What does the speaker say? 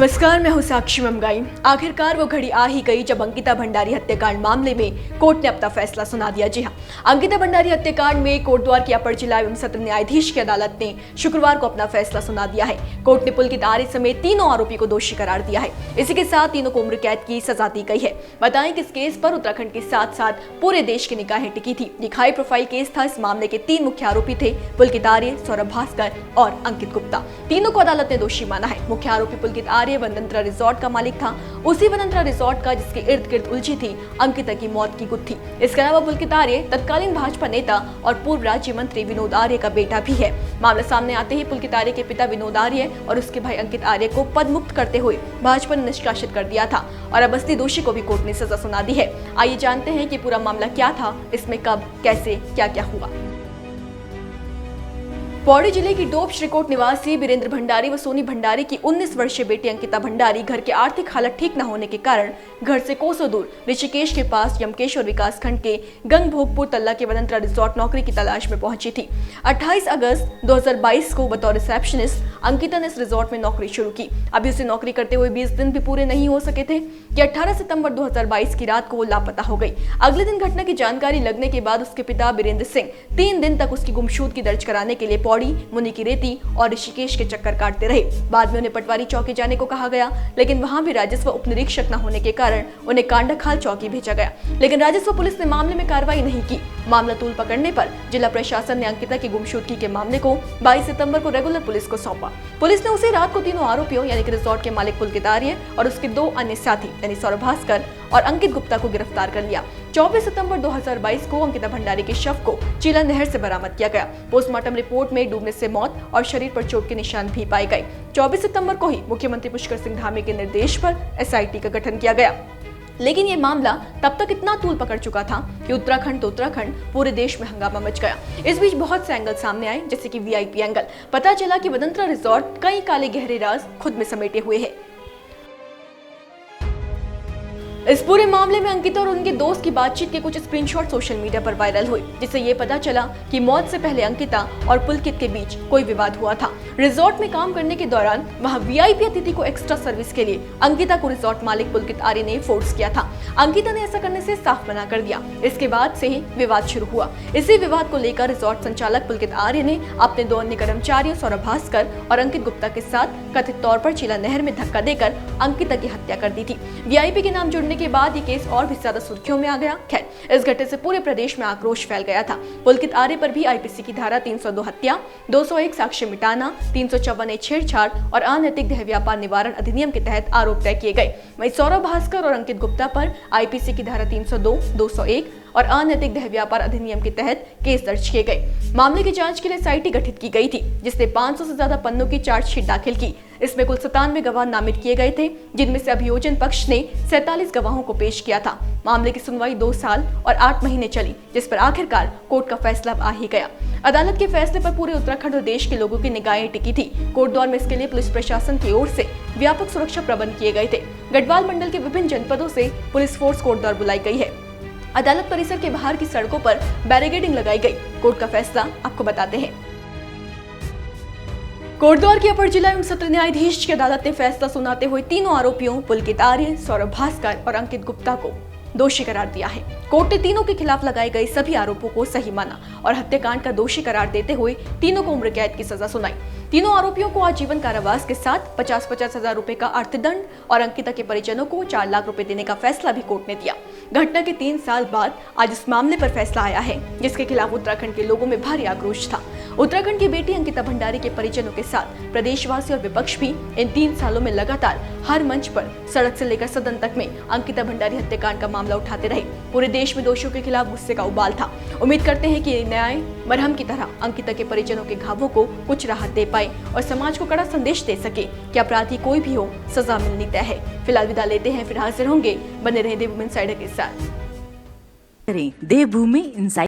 नमस्कार, मैं हूं साक्षी ममगाई। आखिरकार वो घड़ी आ ही गई जब अंकिता भंडारी हत्याकांड मामले में कोर्ट ने अपना फैसला सुना दिया। जी हां, अंकिता भंडारी हत्याकांड में कोटद्वार की अपर जिला एवं सत्र न्यायाधीश की अदालत ने शुक्रवार को अपना फैसला सुना दिया है। कोर्ट ने पुलकित आर्य समेत तीनों आरोपी को दोषी करार दिया है। इसी के साथ तीनों को उम्र कैद की सजा दी गई है। बताएं कि इस केस पर उत्तराखंड के साथ साथ पूरे देश की निगाहें टिकी थी। एक हाई प्रोफाइल केस था। इस मामले के तीन मुख्य आरोपी थे पुलकित आर्य, सौरभ भास्कर और अंकित गुप्ता। तीनों को अदालत ने दोषी माना है। मुख्य आरोपी पुलकित आर्य वनतंत्रा रिजॉर्ट का मालिक था, उसी वनतंत्रा रिजॉर्ट का जिसके इर्द गिर्द उलझी थी अंकिता की मौत की गुत्थी। इसके अलावा पुलकित आर्य तत्कालीन भाजपा नेता और पूर्व राज्य मंत्री विनोद आर्य का बेटा भी है। मामला सामने आते ही पुलकित आर्य के पिता विनोद आर्य और उसके भाई अंकित आर्य को पद मुक्त करते हुए भाजपा ने निष्कासित कर दिया था और अब असली दोषी को भी कोर्ट ने सजा सुना दी है। आइए जानते हैं कि पूरा मामला क्या था, इसमें कब, कैसे, क्या क्या हुआ। पौड़ी जिले की डोब श्रीकोट निवासी वीरेंद्र भंडारी व सोनी भंडारी की 19 वर्षीय बेटी अंकिता भंडारी घर की आर्थिक हालत ठीक न होने के कारण घर से कोसों दूर ऋषिकेश के पास यमकेश्वर विकासखंड के गंगभोगपुर तल्ला के वनतंत्रा रिजॉर्ट नौकरी की तलाश में पहुंची थी। 28 अगस्त 2022 को बतौर रिसेप्शनिस्ट अंकिता ने इस रिजॉर्ट में नौकरी शुरू की। अभी उसे नौकरी करते हुए 20 दिन भी पूरे नहीं हो सके थे कि 18 सितंबर 2022 की रात को वो लापता हो गई। अगले दिन घटना की जानकारी लगने के बाद उसके पिता वीरेंद्र सिंह 3 दिन तक उसकी गुमशुदगी दर्ज कराने के लिए पौड़ी, मुनि की रेती और ऋषिकेश के चक्कर काटते रहे। बाद में उन्हें पटवारी चौकी जाने को कहा गया, लेकिन वहां भी राजस्व उप निरीक्षक न होने के कारण उन्हें कांडाखाल चौकी भेजा गया। लेकिन राजस्व पुलिस ने मामले में कार्रवाई नहीं की। मामला तूल पकड़ने पर जिला प्रशासन ने अंकिता की गुमशुदगी के मामले को 22 सितंबर को रेगुलर पुलिस को सौंपा। पुलिस ने उसी रात को तीनों आरोपियों यानी कि रिजॉर्ट के मालिक पुलकित आर्य और उसके 2 अन्य साथी यानी सौरभ भास्कर और अंकित गुप्ता को गिरफ्तार कर लिया। 24 सितंबर 2022 को अंकिता भंडारी के शव को चीला नहर से बरामद किया गया। पोस्टमार्टम रिपोर्ट में डूबने से मौत और शरीर पर चोट के निशान भी पाए गए। 24 सितंबर को ही मुख्यमंत्री पुष्कर सिंह धामी के निर्देश पर SIT का गठन किया गया। लेकिन ये मामला तब तक इतना तूल पकड़ चुका था कि उत्तराखंड पूरे देश में हंगामा मच गया। इस बीच बहुत से एंगल सामने आए, जैसे कि VIP एंगल। पता चला कि वनतंत्रा रिजॉर्ट कई काले गहरे राज खुद में समेटे हुए है। इस पूरे मामले में अंकिता और उनके दोस्त की बातचीत के कुछ स्क्रीनशॉट सोशल मीडिया पर वायरल हुए, जिससे ये पता चला कि मौत से पहले अंकिता और पुलकित के बीच कोई विवाद हुआ था। रिजॉर्ट में काम करने के दौरान वहां VIP अतिथि को एक्स्ट्रा सर्विस के लिए अंकिता को रिजॉर्ट मालिक पुलकित आर्य ने फोर्स किया था। अंकिता ने ऐसा करने से साफ मना कर दिया। इसके बाद से ही विवाद शुरू हुआ। इसी विवाद को लेकर रिजॉर्ट संचालक पुलकित आर्य ने अपने 2 अन्य कर्मचारियों सौरभ भास्कर और अंकित गुप्ता के साथ कथित तौर पर चीला नहर में धक्का देकर अंकिता की हत्या कर दी थी। VIP के नाम जुड़ने के बाद ये केस और भी ज्यादा सुर्खियों में आ गया। खैर, इस घटना से पूरे प्रदेश में आक्रोश फैल गया था। पुलकित आर्य पर भी IPC की धारा 302 हत्या, 201 साक्ष्य मिटाना, 354 छेड़छाड़ और अनैतिक देह व्यापार निवारण अधिनियम के तहत आरोप तय किए गए। वहीं सौरभ भास्कर और अंकित गुप्ता पर IPC की धारा 302, 201 और अनैतिक देह व्यापार अधिनियम के तहत केस दर्ज किए गए। मामले की जांच के लिए SIT गठित की गई थी, जिसने 500 से ज्यादा पन्नों की चार्जशीट दाखिल की। इसमें कुल 97 गवाह नामित किए गए थे, जिनमें से अभियोजन पक्ष ने 47 गवाहों को पेश किया था। मामले की सुनवाई 2 साल और 8 महीने चली, जिस पर आखिरकार कोर्ट का फैसला आ ही गया। अदालत के फैसले पर पूरे उत्तराखंड और देश के लोगों की निगाहें टिकी थी। कोटद्वार में इसके लिए पुलिस प्रशासन की ओर से व्यापक सुरक्षा प्रबंध किए गए थे। गढ़वाल मंडल के विभिन्न जनपदों से पुलिस फोर्स कोटद्वार बुलाई गई है। अदालत परिसर के बाहर की सड़कों पर बैरिकेडिंग लगाई गई। कोर्ट का फैसला आपको बताते हैं। कोटद्वार की अपर जिला एवं सत्र न्यायाधीश की अदालत ने फैसला सुनाते हुए तीनों आरोपियों पुलकित आर्य, सौरभ भास्कर और अंकित गुप्ता को दोषी करार दिया है। कोर्ट ने तीनों के खिलाफ लगाए गए सभी आरोपों को सही माना और हत्याकांड का दोषी करार देते हुए तीनों को उम्र कैद की सजा सुनाई। तीनों आरोपियों को आजीवन कारावास के साथ 50-50 हजार रुपए का अर्थदंड और अंकिता के परिजनों को 4 लाख रुपए देने का फैसला भी कोर्ट ने दिया। घटना के 3 साल बाद आज इस मामले पर फैसला आया है, जिसके खिलाफ उत्तराखंड के लोगों में भारी आक्रोश था। उत्तराखंड की बेटी अंकिता भंडारी के परिजनों के साथ प्रदेशवासी और विपक्ष भी इन 3 सालों में लगातार हर मंच पर, सड़क से लेकर सदन तक में अंकिता भंडारी हत्याकांड का मामला उठाते रहे। पूरे देश में दोषियों के खिलाफ गुस्से का उबाल था। उम्मीद करते हैं कि न्याय मरहम की तरह अंकिता के परिजनों के घावों को कुछ राहत दे पाए और समाज को कड़ा संदेश दे सके कि अपराधी कोई भी हो, सजा मिलनी तय है। फिलहाल विदा लेते हैं, फिर हाजिर होंगे। बने रहे देवभूमि इनसाइडर के साथ। देवभूमि इनसाइडर।